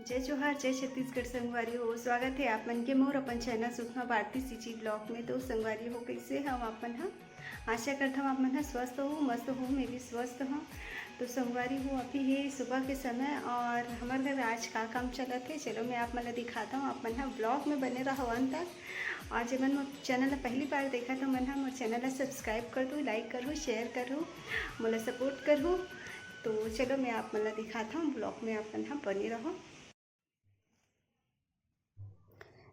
जय जोहार, जय छत्तीसगढ़ संगवारी हो। स्वागत है आप मन के मोर अपन channel Sushma Bharti CG blog में। तो संगवारी हो कैसे हम अपन हाँ, आशा करता हूँ आप मन स्वस्थ हो, मस्त हो, मैं भी स्वस्थ हूँ। तो संगवारी हो अभी है सुबह के समय और हमारे घर आज का काम चला थे। चलो मैं आप मन दिखाता हूँ, आप मन ब्लॉग में बने रहो अंत तक। और जब मन चैनल पहली बार देखा तो मन मोर चैनल सब्सक्राइब कर दो, लाइक करो, शेयर करो, मोला सपोर्ट करो। तो चलो मैं आप मन दिखाता हूँ, ब्लॉग में आप मन बने रहो।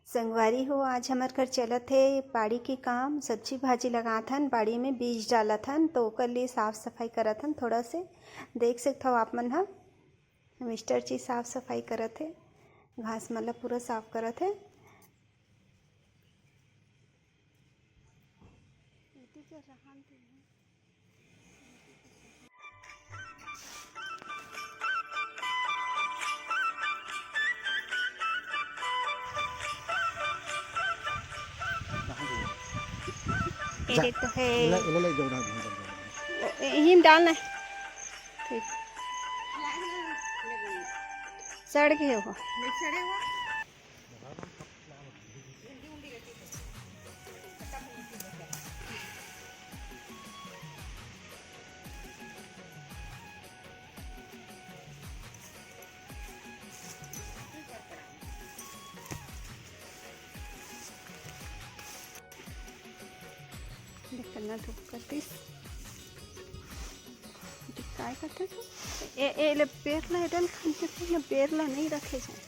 संगवारी हो आज हमार घर चलत है बाड़ी के काम, सब्जी भाजी लगाथन, बाड़ी में बीज डालथन तो ओकर लिए साफ़ सफाई करथन। थोड़ा से देख सकते हो आप मन हा, मिस्टर जी साफ़ सफाई करत है, घास माला पूरा साफ करत है। ये तो है हिम डालना है, ठीक सड़ गए हो करना धूप करतीस काय करते ए ले पेरला एडल खाने पे पेरला नहीं रखे जाए।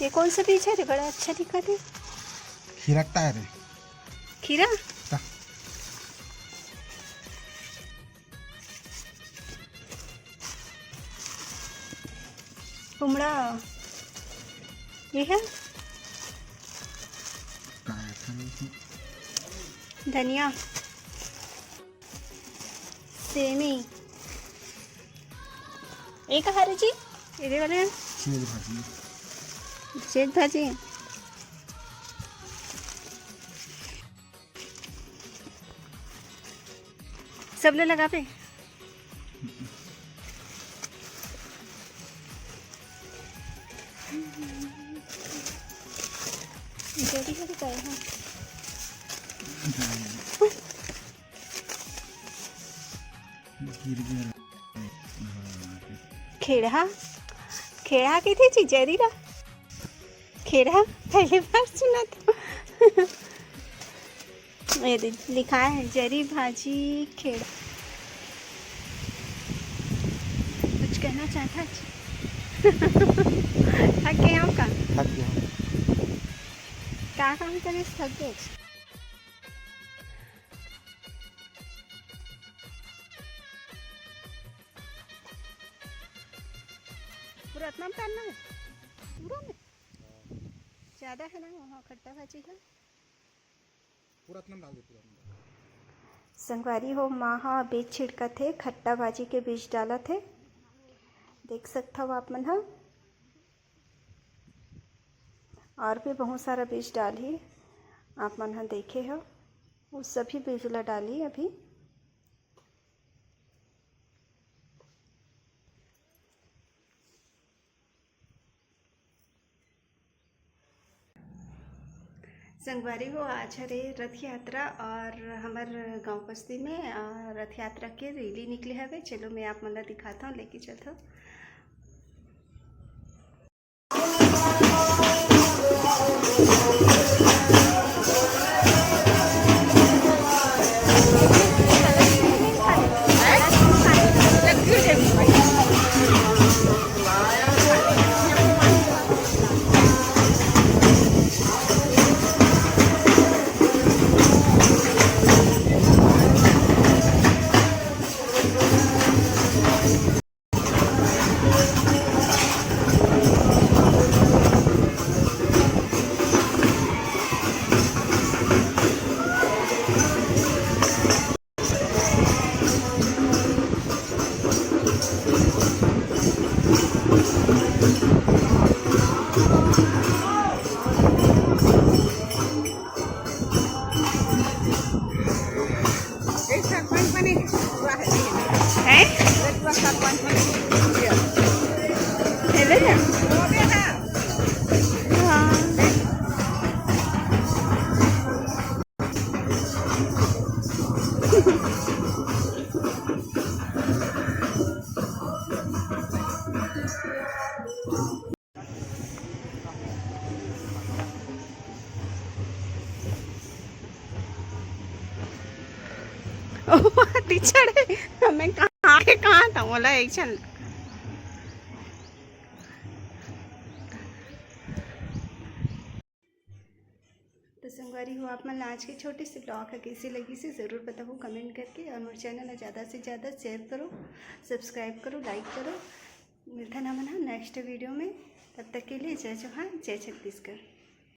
ये कौन सा बीज है रे, बड़ा अच्छा दिखा थे। खीरा का है रे, खीरा कुमड़ा ये है, धनिया, सेमी, एक हरे जी ये वाले सेज भाजी सब ले लगा पे। जल्दी से दिखाए हैं खेड़ा खेड़ा की थी जरीरा खेड़ा पहली बार सुना था। ये लिखा है जरी भाजी खेड़ा। कुछ कहना चाहता थक गए हम का क्या काम करे थक गए। पूरा इतना डालना है, पूरा में ज़्यादा है ना, वहाँ खट्टा भाजी है पूरा इतना डाल दे पूरा। संगवारी हो माँ हाँ बीज छिड़का थे, खट्टा भाजी के बीज डाला थे, देख सकता हो आप मन हा। और भी बहुत सारा बीज डाली आप मन हा देखे हो, वो सभी बीज ला डाली अभी। संगवारी हो आज हरे रथ यात्रा और हमारे गांव बस्ती में रथ यात्रा के रैली निकले हवे। चलो मैं आप मन दिखाता हूँ, लेके चलता हूँ। हेले ना हाँ टीचर मैं कहाँ था बोला एक्शन। तो संगवारी हो आप मन आज के छोटे से ब्लॉग है कैसी लगी से ज़रूर बताओ कमेंट करके और मेरे चैनल ज़्यादा से ज़्यादा शेयर करो, सब्सक्राइब करो, लाइक करो। मिलता ना मना नेक्स्ट वीडियो में, तब तक के लिए जय जवान जय छत्तीसगढ़।